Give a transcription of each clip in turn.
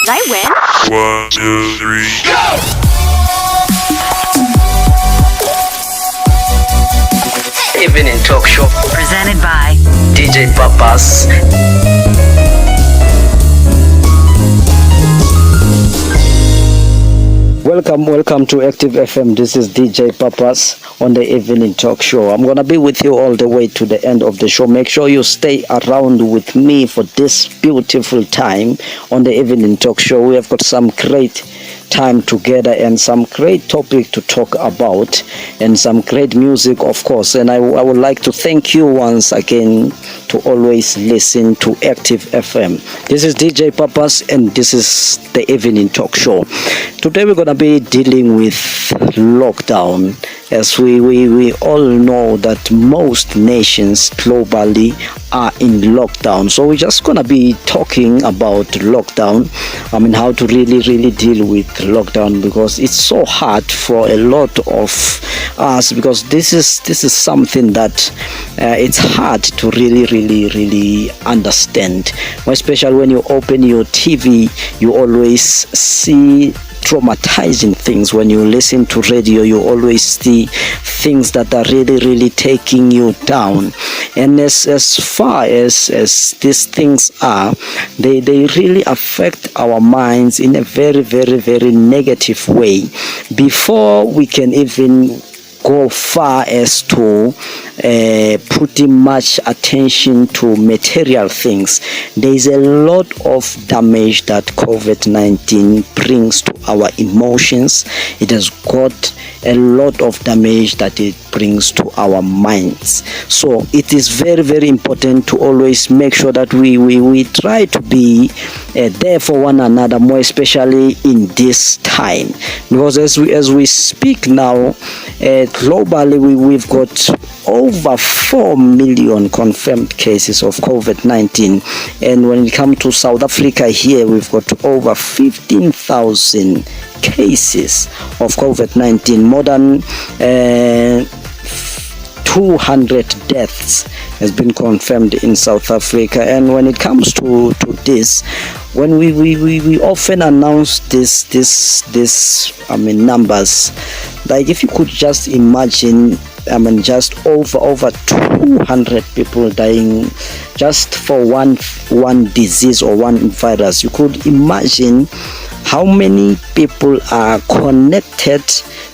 Did I win? 1, 2, 3, go! Evening Talk Show Presented by DJ Papas. Welcome to Active FM. This is DJ Papas on the Evening Talk Show. I'm going to be with you all the way to the end of the show. Make sure you stay around with me for this beautiful time on the Evening Talk Show. We have got some great time together and some great topic to talk about and some great music, of course. And I would like to thank you once again to always listen to Active FM. This is DJ Papas and this is the Evening Talk Show. Today we're going to be dealing with lockdown. As we all know that most nations globally are in lockdown. So we're just going to be talking about lockdown. I mean, how to really deal with lockdown, because it's so hard for a lot of us, because this is something that it's hard to really understand. Especially when you open your TV, you always see traumatizing things. When you listen to radio, you always see things that are really taking you down. And as far as these things are, they really affect our minds in a very negative way. Before we can even go far as to putting much attention to material things, there is a lot of damage that COVID-19 brings to our emotions. It has got a lot of damage that it brings to our minds. So it is very important to always make sure that we try to be there for one another, more especially in this time, because as we speak now, globally we've got over 4 million confirmed cases of COVID-19, and when it comes to South Africa here, we've got over 15,000 cases of COVID-19. More than 200 deaths has been confirmed in South Africa. And when it comes to this, when we often announce this numbers, like if you could just imagine, just over 200 people dying just for one disease or one virus. You could imagine how many people are connected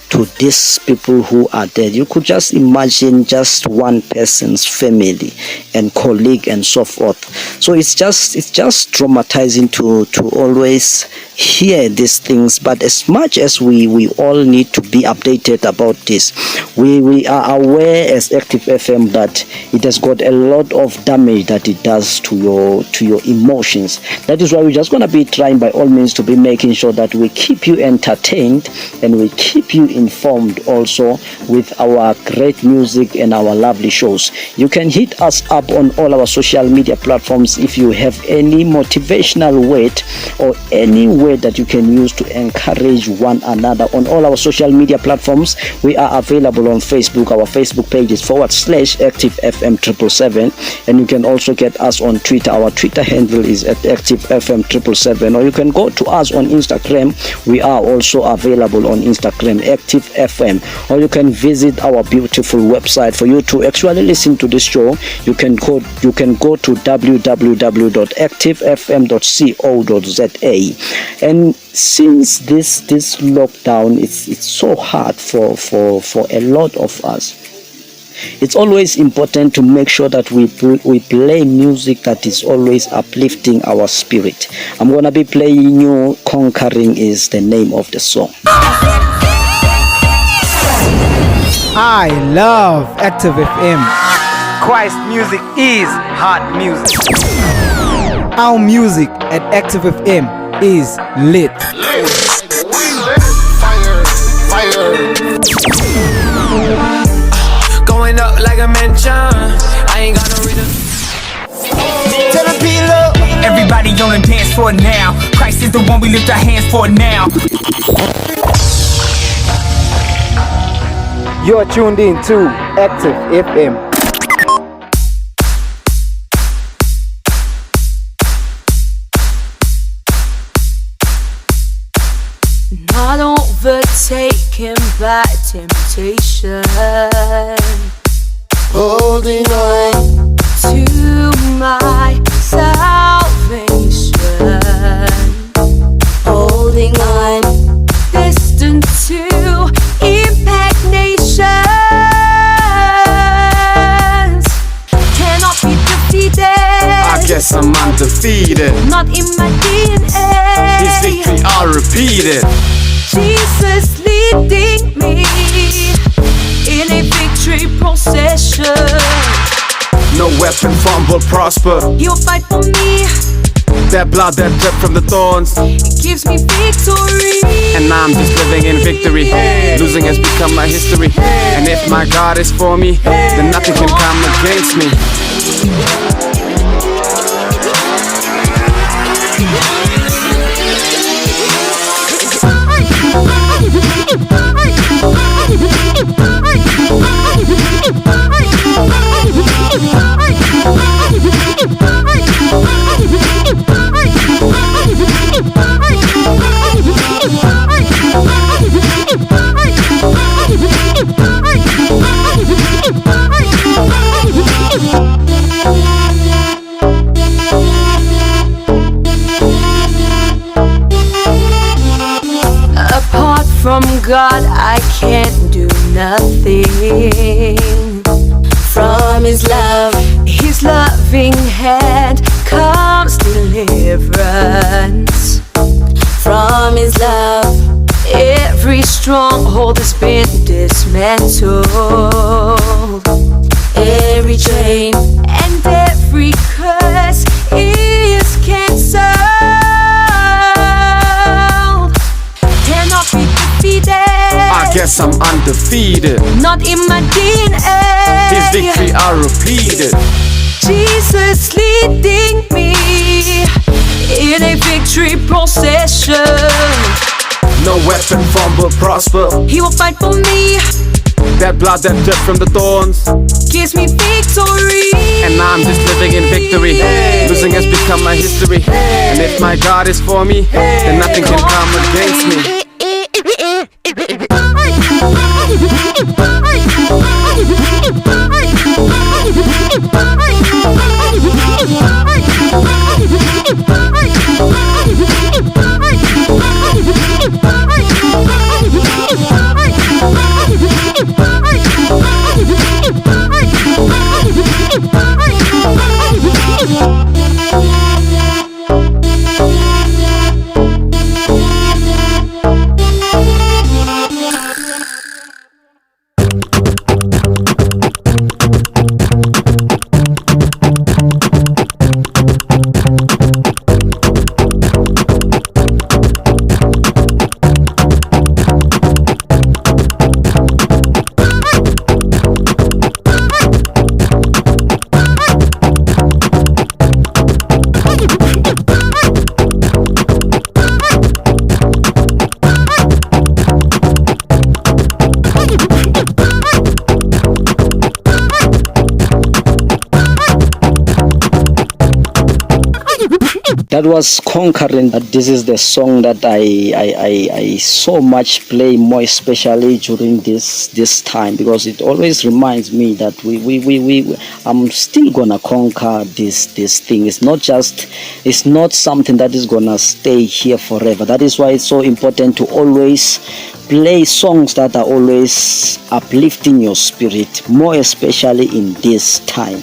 to these people who are dead. You could just imagine just one person's family and colleague and so forth. So it's just traumatizing to always hear these things. But as much as we all need to be updated about this, we are aware as Active FM that it has got a lot of damage that it does to your emotions. That is why we're just going to be trying by all means to be making sure that we keep you entertained and we keep you informed also with our great music and our lovely shows. You can hit us up on all our social media platforms if you have any motivational word or any word that you can use to encourage one another. On all our social media platforms, we are available on Facebook. Our Facebook page is /ActiveFM777, and you can also get us on Twitter. Our Twitter handle is at ActiveFM777, or you can go to us on Instagram. We are also available on Instagram, Active FM, or you can visit our beautiful website. For you to actually listen to this show, you can go to www.activefm.co.za. And since this lockdown, it's so hard for a lot of us, it's always important to make sure that we play music that is always uplifting our spirit. I'm gonna be playing you "Conquering" is the name of the song. I love Active FM. Christ music is hot music. Our music at Active FM is lit. Going up like a mansion. I ain't got no reason. Tell them peel up. Everybody on the dance floor now. Christ is the one we lift our hands for now. You're tuned in to Active FM. not overtaken by temptation. Holding on to my salvation. Holding on, destined to impact nations. Cannot be defeated. I guess I'm undefeated. Not in my DNA. His victory, I'll repeat it. Jesus leading me in a victory procession. No weapon formed will prosper. He'll fight for me. That blood that dripped from the thorns, It gives me victory. and I'm just living in victory. Losing has become my history. And if my God is for me, then nothing can come against me. Apart from God, I can't do nothing. From His love, His loving hand comes deliverance. From His love, every stronghold has been dismantled. Every chain and every curse is cancelled. Cannot be defeated. I guess I'm undefeated. Not in my DNA. His victory, I'll repeat it. Jesus leading me in a victory procession. No weapon formed will prosper. He will fight for me. That blood that dripped from the thorns, Gives me victory. and I'm just living in victory. Losing has become my history. And if my God is for me, then nothing can come against me. That was Conquering. This is the song that I so much play, more especially during this time, because it always reminds me that I'm still gonna conquer this thing. It's not something that is gonna stay here forever. That is why it's so important to always play songs that are always uplifting your spirit, more especially in this time.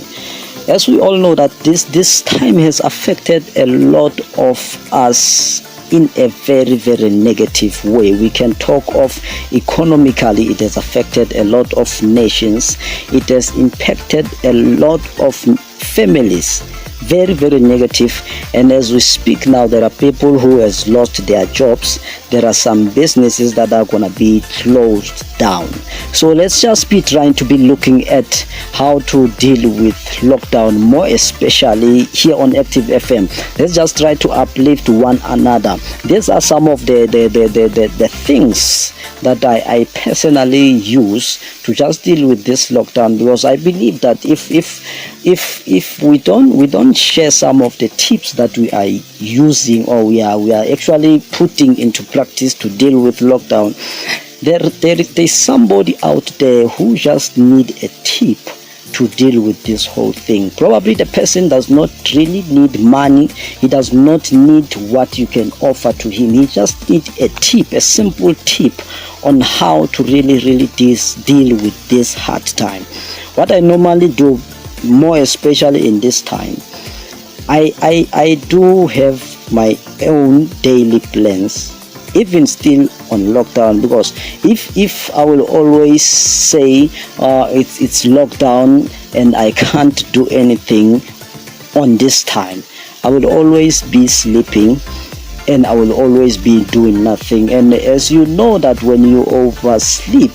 As we all know that this time has affected a lot of us in a very, very negative way. We can talk of economically, it has affected a lot of nations. It has impacted a lot of families. Very, very negative. And as we speak now, there are people who has lost their jobs. There are some businesses that are going to be closed down. So let's just be trying to be looking at how to deal with lockdown, more especially here on Active FM. Let's just try to uplift one another. These are some of the things that I personally use to just deal with this lockdown, because I believe that if if we don't share some of the tips that we are using, or we are actually putting into practice to deal with lockdown, there's somebody out there who just need a tip to deal with this whole thing. Probably the person does not really need money. He does not need what you can offer to him. He just needs a tip, a simple tip on how to really deal with this hard time. What I normally do, more especially in this time, I do have my own daily plans, even still on lockdown, because if I will always say it's lockdown and I can't do anything on this time, I will always be sleeping and I will always be doing nothing. And as you know, that when you oversleep,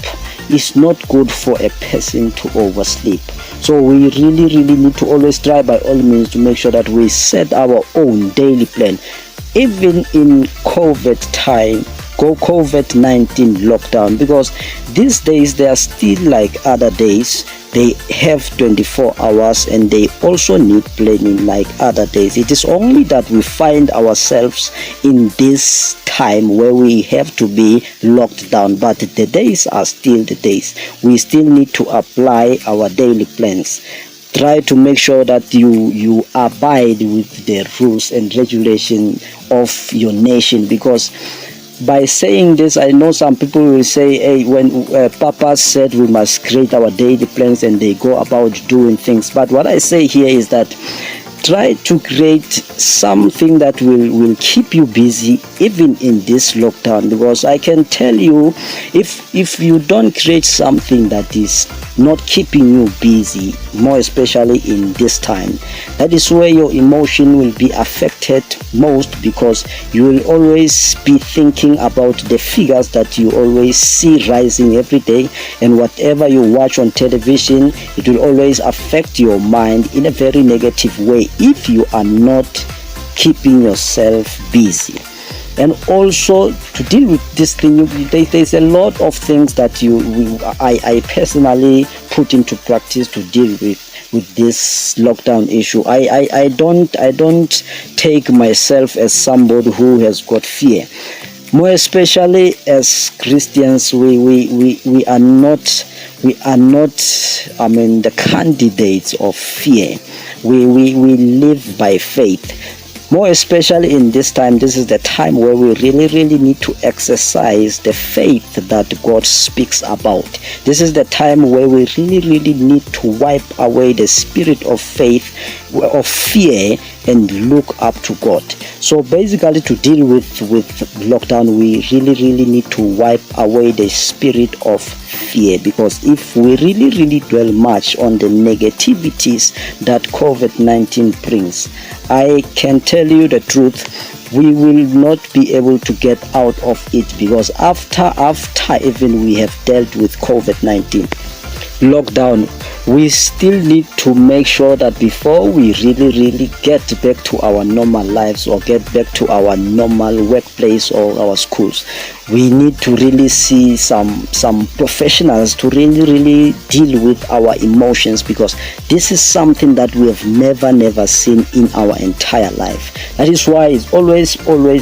it's not good for a person to oversleep. So we really need to always try by all means to make sure that we set our own daily plan, even in COVID time, COVID-19 lockdown, because these days they are still like other days. They have 24 hours and they also need planning like other days. It is only that we find ourselves in this time where we have to be locked down, but the days are still the days. We still need to apply our daily plans. Try to make sure that you abide with the rules and regulation of your nation, because by saying this, I know some people will say, hey, when Papa said we must create our daily plans, and they go about doing things. But what I say here is that try to create something that will keep you busy even in this lockdown, because I can tell you, if you don't create something that is not keeping you busy, more especially in this time, that is where your emotion will be affected most, because you will always be thinking about the figures that you always see rising every day, and whatever you watch on television, it will always affect your mind in a very negative way if you are not keeping yourself busy. And also, to deal with this thing, there's a lot of things that I personally put into practice to deal with this lockdown issue. I don't take myself as somebody who has got fear. More especially as Christians, we are not the candidates of fear. We live by faith. More especially in this time, this is the time where we really need to exercise the faith that God speaks about. This is the time where we really need to wipe away the spirit of faith, of fear, and look up to God. So basically, to deal with lockdown, we really need to wipe away the spirit of fear, because if we really dwell much on the negativities that COVID-19 brings, I can tell you the truth, we will not be able to get out of it, because after even we have dealt with COVID-19 lockdown, we still need to make sure that before we really get back to our normal lives, or get back to our normal workplace or our schools, we need to really see some professionals to really deal with our emotions, because this is something that we have never seen in our entire life. That is why it's always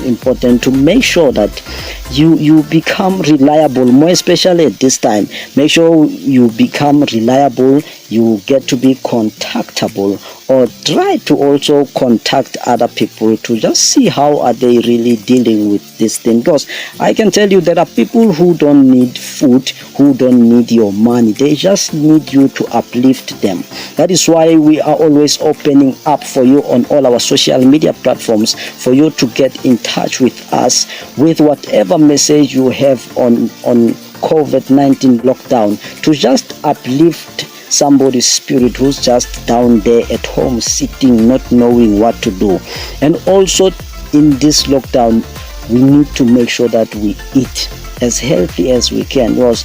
important to make sure that you become reliable, more especially at this time. Make sure you become reliable, you get to be contactable, or try to also contact other people to just see how are they really dealing with this thing. Because I can tell you there are people who don't need food, who don't need your money, they just need you to uplift them. That is why we are always opening up for you on all our social media platforms, for you to get in touch with us with whatever message you have on COVID-19 lockdown, to just uplift somebody's spirit who's just down there at home sitting, not knowing what to do. And also in this lockdown, we need to make sure that we eat as healthy as we can, because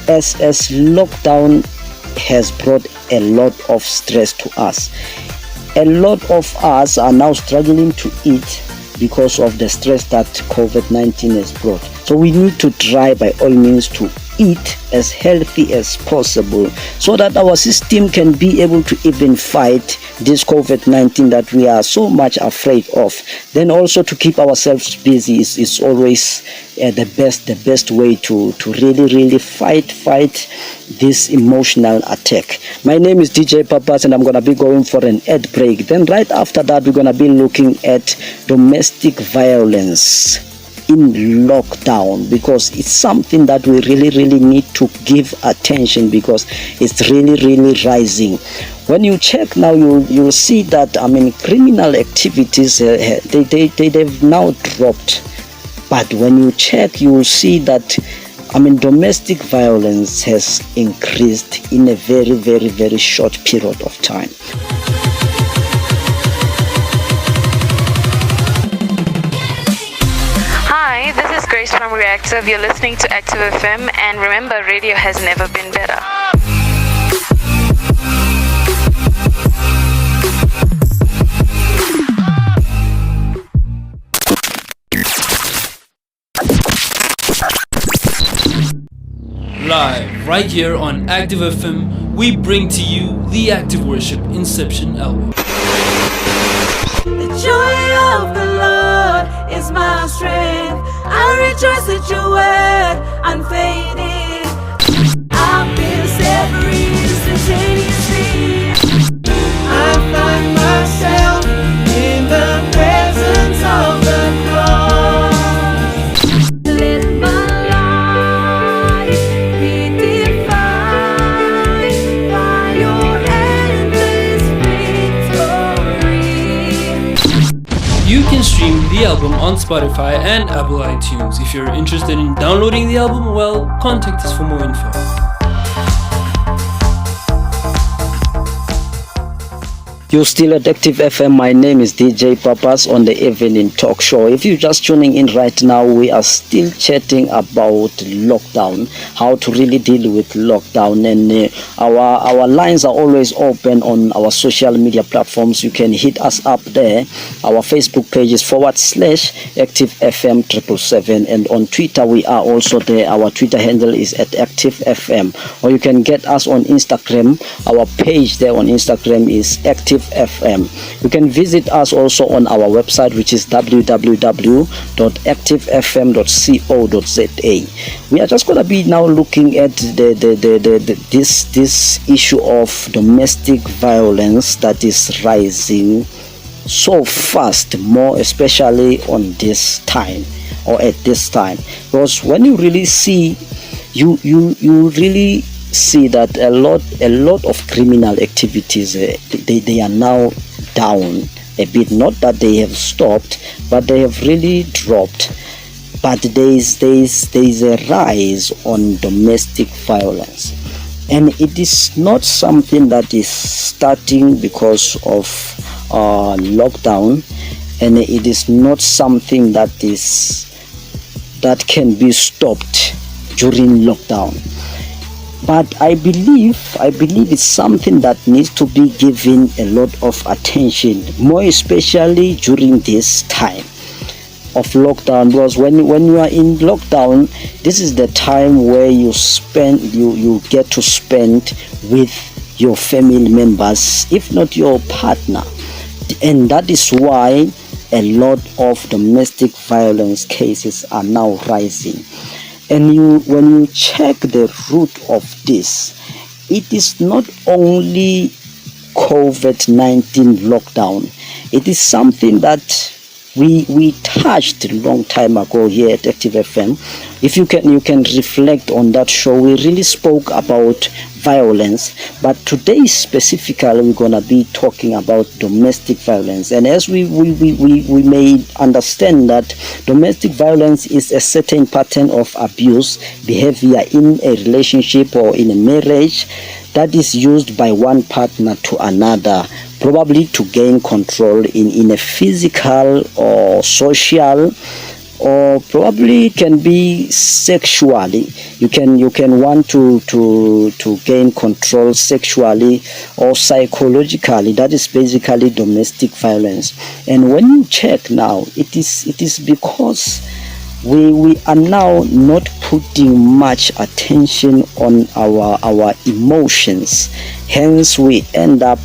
as lockdown has brought a lot of stress to us. A lot of us are now struggling to eat because of the stress that COVID-19 has brought. So So we need to try by all means to eat as healthy as possible so that our system can be able to even fight this COVID-19 that we are so much afraid of. Then also to keep ourselves busy is always the best way to really fight this emotional attack. My name is DJ Papas and I'm gonna be going for an ad break. Then right after that we're gonna be looking at domestic violence in lockdown, because it's something that we really need to give attention, because it's really rising. When you check now, you'll see that criminal activities they've now dropped, but when you check you'll see that domestic violence has increased in a very short period of time. Hi, this is Grace from Reactive. You're listening to Active FM, and remember, radio has never been better. Live, right here on Active FM, we bring to you the Active Worship Inception album. The joy of the Lord is my strength. I rejoice at your word, unfading. I've been set free instantaneously. I find myself in the presence of the cross. Let my life be defined by your endless victory. You can stream the album on Spotify and Apple iTunes. If you're interested in downloading the album, well, contact us for more info. You're still at Active FM. My name is DJ Papas on the Evening Talk Show. If you're just tuning in right now, we are still chatting about lockdown, how to really deal with lockdown, and our lines are always open on our social media platforms. You can hit us up there. Our Facebook page is /ActiveFM 777, and on Twitter we are also there. Our Twitter handle is at ActiveFM, or you can get us on Instagram. Our page there on Instagram is Active FM. You can visit us also on our website, which is www.activefm.co.za. We are just going to be now looking at this issue of domestic violence that is rising so fast, more especially on this time, or at this time, because when you really see, you really see that a lot of criminal activities they are now down a bit. Not that they have stopped, but they have really dropped. But there is a rise on domestic violence, and it is not something that is starting because of lockdown, and it is not something that can be stopped during lockdown. But I believe it's something that needs to be given a lot of attention, more especially during this time of lockdown, because when you are in lockdown, this is the time where you get to spend with your family members, if not your partner, and that is why a lot of domestic violence cases are now rising. And when you check the root of this, it is not only COVID-19 lockdown. It is something that we touched a long time ago here at Active FM. If you can reflect on that show, we really spoke about violence, but today specifically we're gonna be talking about domestic violence. And as we may understand that domestic violence is a certain pattern of abuse behavior in a relationship or in a marriage that is used by one partner to another, probably to gain control in a physical or social, or probably can be sexually. You can want to gain control sexually or psychologically. That is basically domestic violence. And when you check now, it is because we are now not putting much attention on our emotions. Hence we end up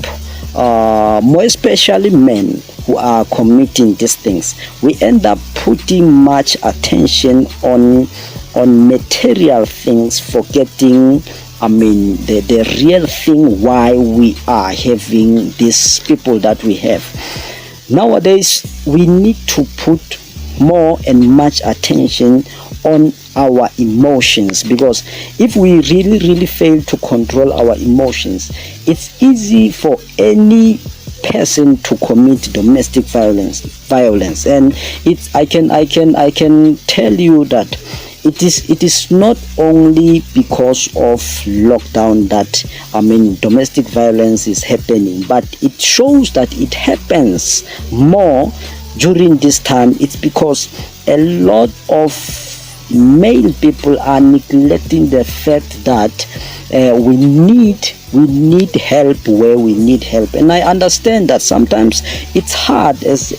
more especially men who are committing these things, we end up putting much attention on material things, forgetting the real thing why we are having these people that we have. Nowadays we need to put more and much attention on our emotions, because if we really fail to control our emotions, it's easy for any person to commit domestic violence. And I can tell you that it is not only because of lockdown that domestic violence is happening, but it shows that it happens more during this time. It's because a lot of male people are neglecting the fact that we need help where we need help. And I understand that sometimes it's hard as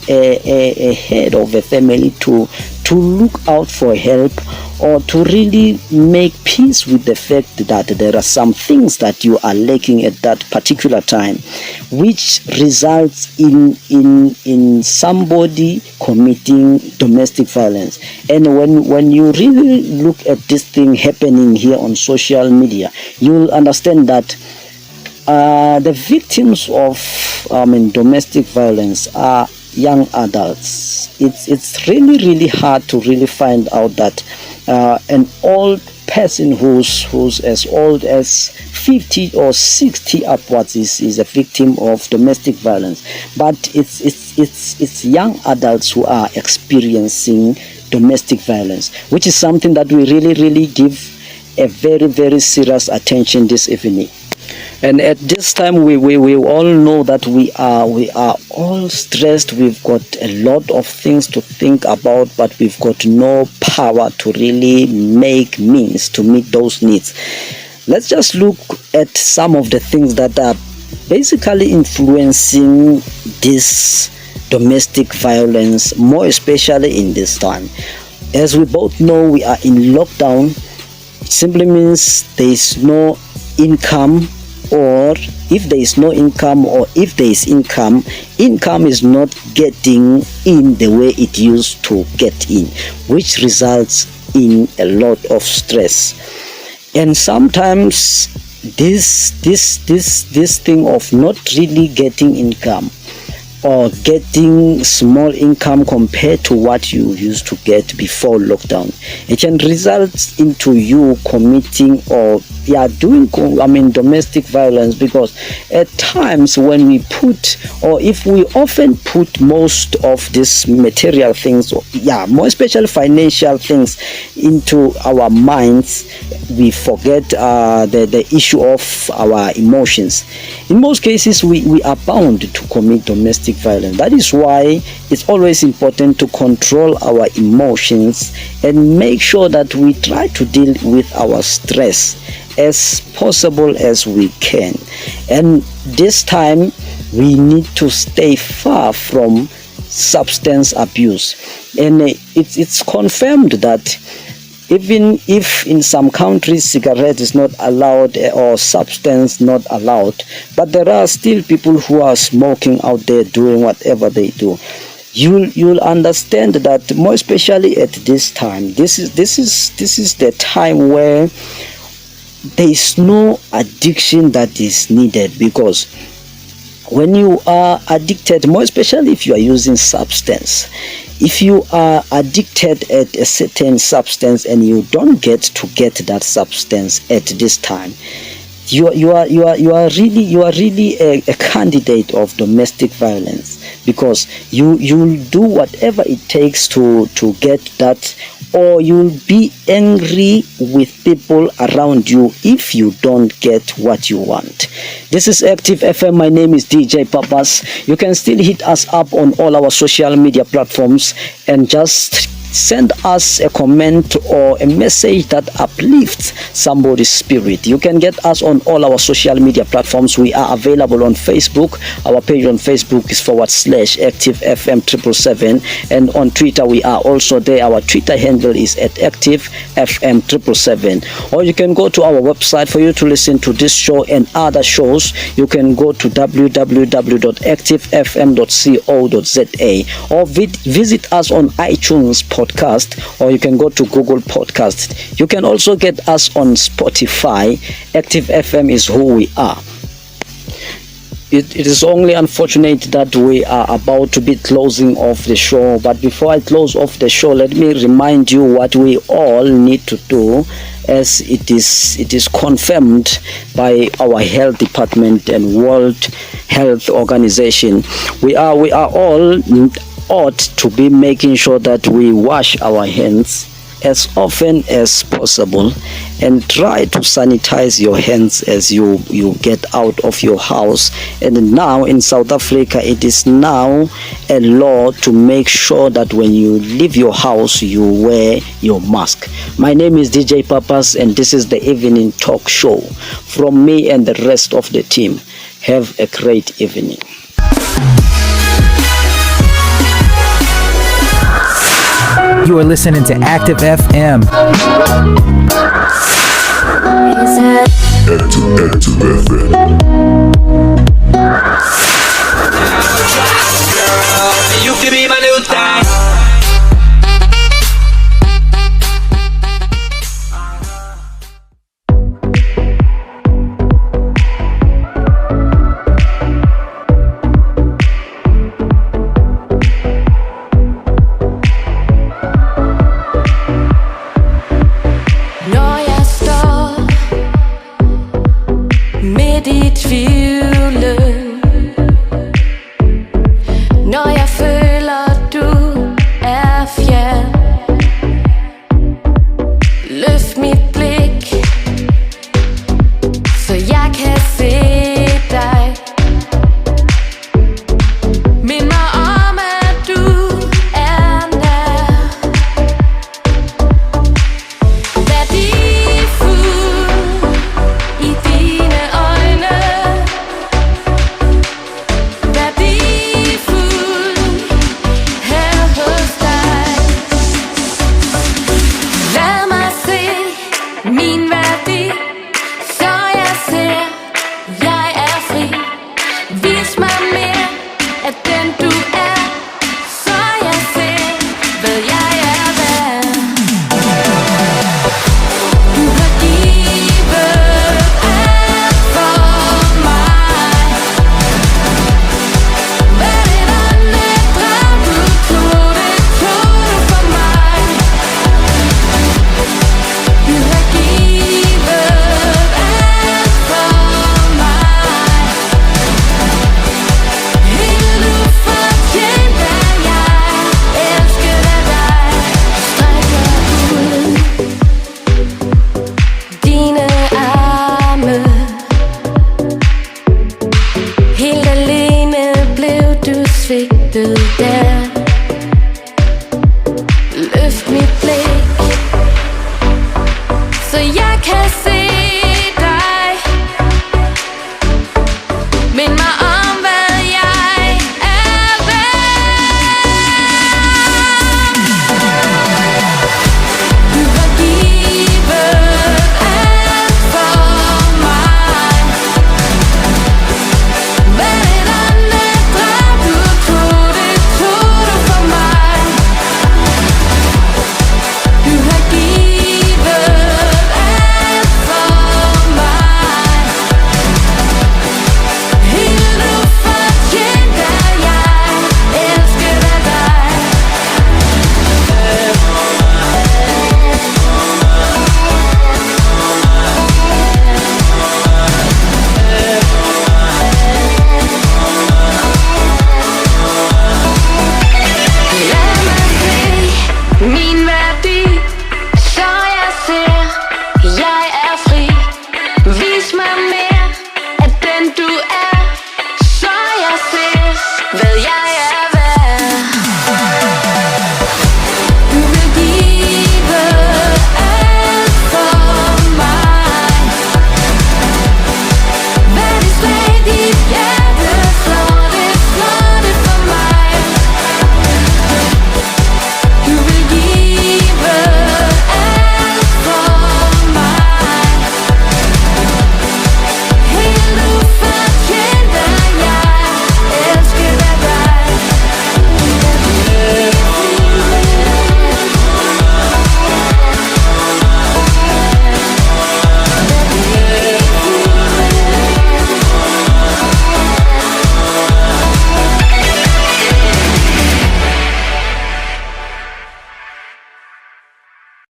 a head of a family to look out for help, or to really make peace with the fact that there are some things that you are lacking at that particular time, which results in somebody committing domestic violence. And when you really look at this thing happening here on social media, you'll understand that the victims of domestic violence are young adults. It's really hard to really find out that an old person who's as old as 50 or 60 upwards is a victim of domestic violence. But it's young adults who are experiencing domestic violence, which is something that we really give a very serious attention this evening. And at this time, we all know that we are all stressed. We've got a lot of things to think about, but we've got no power to really make means to meet those needs. Let's just look at some of the things that are basically influencing this domestic violence, more especially in this time. As we both know, we are in lockdown. It simply means there is no income, or if there is no income, or if there is income is not getting in the way it used to get in, which results in a lot of stress. And sometimes this thing of not really getting income, or getting small income compared to what you used to get before lockdown, it can result into you committing or doing domestic violence. Because at times when we put, or if we often put most of these material things, more especially financial things, into our minds, we forget the issue of our emotions. In most cases, we are bound to commit domestic violence. That is why it's always important to control our emotions and make sure that we try to deal with our stress as possible as we can. And this time we need to stay far from substance abuse. And it's confirmed that even if in some countries cigarette is not allowed or substance not allowed, but there are still people who are smoking out there doing whatever they do. You'll understand that more especially at this time, this is the time where there is no addiction that is needed. Because when you are addicted, more especially if you are using substance, if you are addicted at a certain substance and you don't get that substance at this time, you are really a candidate of domestic violence, because you'll do whatever it takes to get that, or you'll be angry with people around you if you don't get what you want. This is Active FM. My name is DJ Papas. You can still hit us up on all our social media platforms and just send us a comment or a message that uplifts somebody's spirit. You can get us on all our social media platforms. We are available on Facebook. Our page on Facebook is /ActiveFM777, and on Twitter we are also there. Our Twitter handle is @ActiveFM777. Or you can go to our website for you to listen to this show and other shows. You can go to www.activefm.co.za or visit us on iTunes podcast, or you can go to Google Podcast. You can also get us on Spotify. Active FM is who we are. It is only unfortunate that we are about to be closing off the show, but before I close off the show, let me remind you what we all need to do, as it is confirmed by our health department and World Health Organization. We are all ought to be making sure that we wash our hands as often as possible, and try to sanitize your hands as you get out of your house. And now in South Africa, it is now a law to make sure that when you leave your house, you wear your mask. My name is DJ Papas, and this is the Evening Talk Show. From me and the rest of the team, have a great evening. You are listening to Active FM. Active FM.